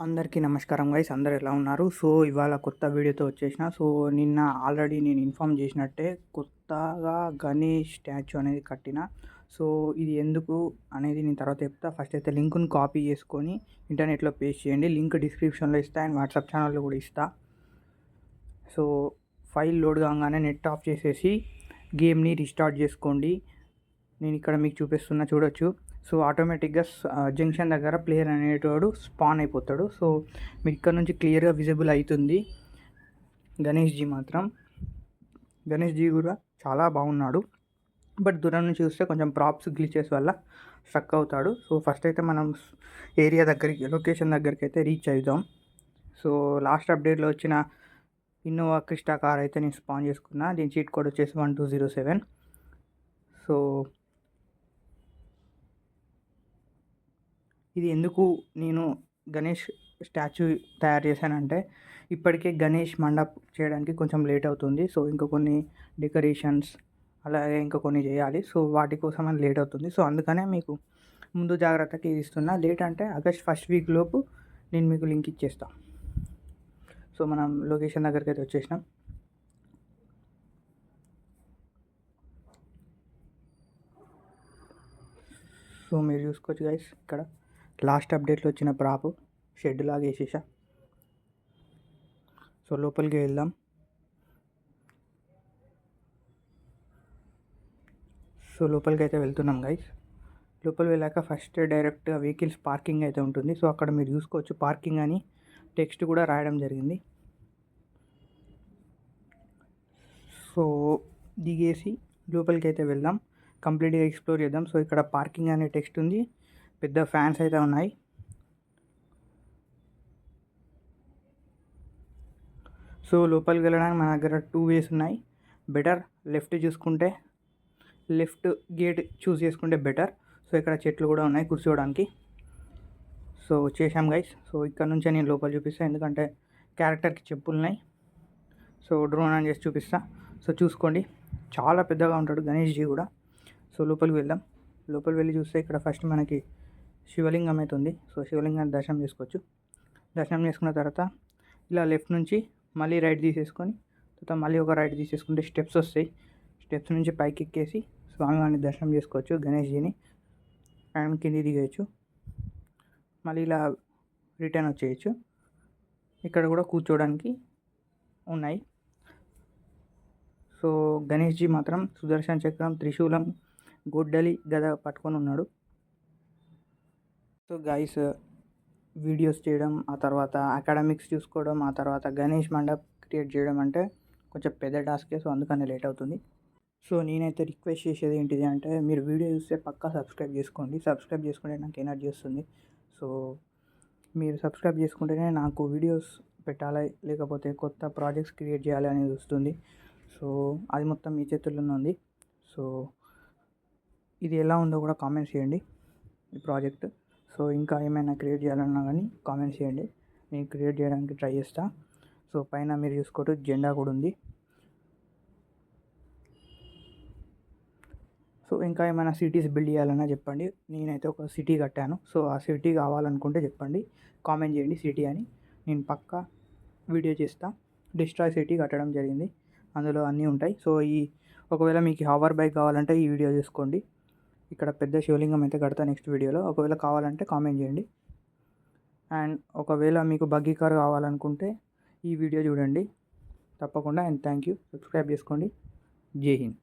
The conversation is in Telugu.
అందరికీ నమస్కారం గైస్, అందరూ ఎలా ఉన్నారు? సో ఇవాళ కొత్త వీడియోతో వచ్చేసిన. సో నిన్న ఆల్రెడీ నేను ఇన్ఫామ్ చేసినట్టే కొత్తగా గణేష్ స్టాచ్యూ అనేది కట్టిన. సో ఇది ఎందుకు అనేది నేను తర్వాత చెప్తా. ఫస్ట్ అయితే లింక్ను కాపీ చేసుకొని ఇంటర్నెట్లో పేస్ట్ చేయండి. లింక్ డిస్క్రిప్షన్లో ఇస్తా అండ్ వాట్సాప్ ఛానల్లో కూడా ఇస్తా. సో ఫైల్ లోడ్ కాగానే నెట్ ఆఫ్ చేసేసి గేమ్ని రీస్టార్ట్ చేసుకోండి. నేను ఇక్కడ మీకు చూపిస్తున్నా, చూడొచ్చు. సో ఆటోమేటిక్గా జంక్షన్ దగ్గర ప్లేయర్ అనేటోడు స్పాన్ అయిపోతాడు. సో మీకు ఇక్కడ నుంచి క్లియర్గా విజిబుల్ అవుతుంది. గణేష్ జీ కూడా చాలా బాగున్నాడు. బట్ దూరం నుంచి చూస్తే కొంచెం ప్రాప్స్ గ్లిచెస్ వల్ల స్ట్రక్ అవుతాడు. సో ఫస్ట్ అయితే మనం ఏరియా దగ్గరికి, లొకేషన్ దగ్గరికి అయితే రీచ్ అవుదాం. సో లాస్ట్ అప్డేట్లో వచ్చిన ఇన్నోవా క్రిస్టా కార్ అయితే నేను స్పాన్ చేసుకున్నా. దీని చీట్ కోడ్ వచ్చేసి 1207. సో ఇది ఎందుకు నేను గణేష్ స్టాచ్యూ తయారు చేశానంటే, ఇప్పటికే గణేష్ మండప్ చేయడానికి కొంచెం లేట్ అవుతుంది. సో ఇంకా కొన్ని డెకరేషన్స్ అలాగే ఇంకా కొన్ని చేయాలి. సో వాటి కోసం అని లేట్ అవుతుంది. సో అందుకనే మీకు ముందు జాగ్రత్తకి ఇది ఇస్తున్నా. లేట్ అంటే ఆగస్ట్ ఫస్ట్ వీక్ లోపు నేను మీకు లింక్ ఇచ్చేస్తాను. సో మనం లొకేషన్ దగ్గరికి అయితే వచ్చేసినాం. సో మీరు చూసుకోవచ్చు గైస్, ఇక్కడ లాస్ట్ అప్డేట్లో వచ్చిన ప్రాపు షెడ్ లాగా వేసేసా. సో లోపలికి వెళ్దాం. సో లోపలికి అయితే వెళ్తున్నాం గైస్. లోపల వెళ్ళాక ఫస్ట్ డైరెక్ట్గా వెహికల్స్ పార్కింగ్ అయితే ఉంటుంది. సో అక్కడ మీరు చూసుకోవచ్చు, పార్కింగ్ అని టెక్స్ట్ కూడా రాయడం జరిగింది. సో దిగేసి లోపలికి అయితే వెళ్దాం, కంప్లీట్గా ఎక్స్ప్లోర్ చేద్దాం. సో ఇక్కడ పార్కింగ్ అనే టెక్స్ట్ ఉంది, పెద్ద ఫ్యాన్స్ అయితే ఉన్నాయి. సో లోపలికి వెళ్ళడానికి మన దగ్గర 2 వేస్ ఉన్నాయి. బెటర్ లెఫ్ట్ చూసుకుంటే, లెఫ్ట్ గేట్ చూస్ చేసుకుంటే బెటర్. సో ఇక్కడ చెట్లు కూడా ఉన్నాయి కూర్చోవడానికి. సో వచ్చేసాం గైస్. సో ఇక్కడ నుంచే నేను లోపల చూపిస్తాను, ఎందుకంటే క్యారెక్టర్కి చెప్పులు ఉన్నాయి. సో డ్రోన్ ఆన్ చేసి చూపిస్తా. సో చూసుకోండి, చాలా పెద్దగా ఉంటాడు గణేష్ జీ కూడా. సో లోపలికి వెళ్దాం. లోపలికి వెళ్ళి చూస్తే ఇక్కడ ఫస్ట్ మనకి శివలింగం అయితే ఉంది. సో శివలింగాన్ని దర్శనం చేసుకోవచ్చు. దర్శనం చేసుకున్న తర్వాత ఇలా లెఫ్ట్ నుంచి మళ్ళీ రైట్ తీసేసుకొని, తర్వాత మళ్ళీ ఒక రైట్ తీసేసుకుంటే స్టెప్స్ వస్తాయి. స్టెప్స్ నుంచి పైకి ఎక్కేసి స్వామివారిని దర్శనం చేసుకోవచ్చు, గణేష్ జీని. అండ్ కింది దిగేయచ్చు, మళ్ళీ ఇలా రిటర్న్ వచ్చేయచ్చు. ఇక్కడ కూడా కూర్చోవడానికి ఉన్నాయి. సో గణేష్ జీ మాత్రం సుదర్శన చక్రం, త్రిశూలం, గొడ్డలి, గద పట్టుకొని ఉన్నాడు. సో గైస్, వీడియోస్ చేయడం, ఆ తర్వాత అకాడమిక్స్ చూసుకోవడం, ఆ తర్వాత గణేష్ మండప్ క్రియేట్ చేయడం అంటే కొంచెం పెద్ద టాస్కే. సో అందుకని లేట్ అవుతుంది. సో నేనైతే రిక్వెస్ట్ చేసేది ఏంటిది అంటే, మీరు వీడియో చూస్తే పక్కా సబ్స్క్రైబ్ చేసుకోండి. సబ్స్క్రైబ్ చేసుకుంటే నాకు ఎనర్జీ వస్తుంది. సో మీరు సబ్స్క్రైబ్ చేసుకుంటేనే నాకు వీడియోస్ పెట్టాలి, లేకపోతే కొత్త ప్రాజెక్ట్స్ క్రియేట్ చేయాలి అనేది వస్తుంది. సో అది మొత్తం మీ చేతుల్లోనే ఉంది. సో ఇది ఎలా ఉందో కూడా కామెంట్స్ చేయండి, ఈ ప్రాజెక్ట్. సో ఇంకా ఏమైనా క్రియేట్ చేయాలన్నా కానీ కామెంట్స్ చేయండి, నేను క్రియేట్ చేయడానికి ట్రై చేస్తా. సో పైన మీరు చూసుకోవచ్చు, జెండా కూడా ఉంది. సో ఇంకా ఏమైనా సిటీస్ బిల్డ్ చేయాలన్నా చెప్పండి. నేనైతే ఒక సిటీ కట్టాను. సో ఆ సిటీ కావాలనుకుంటే చెప్పండి, కామెంట్ చేయండి సిటీ అని, నేను పక్కా వీడియో చేస్తా. డిస్ట్రాయ్ సిటీ కట్టడం జరిగింది, అందులో అన్నీ ఉంటాయి. సో ఒకవేళ మీకు హవర్ బైక్ కావాలంటే ఈ వీడియో చూసుకోండి. ఇక్కడ పెద్ద శివలింగం అయితే కడతా నెక్స్ట్ వీడియోలో. ఒకవేళ కావాలంటే కామెంట్ చేయండి. అండ్ ఒకవేళ మీకు బగ్గీ కార్ కావాలనుకుంటే ఈ వీడియో చూడండి తప్పకుండా. And thank you. సబ్స్క్రైబ్ చేసుకోండి. జై హింద్.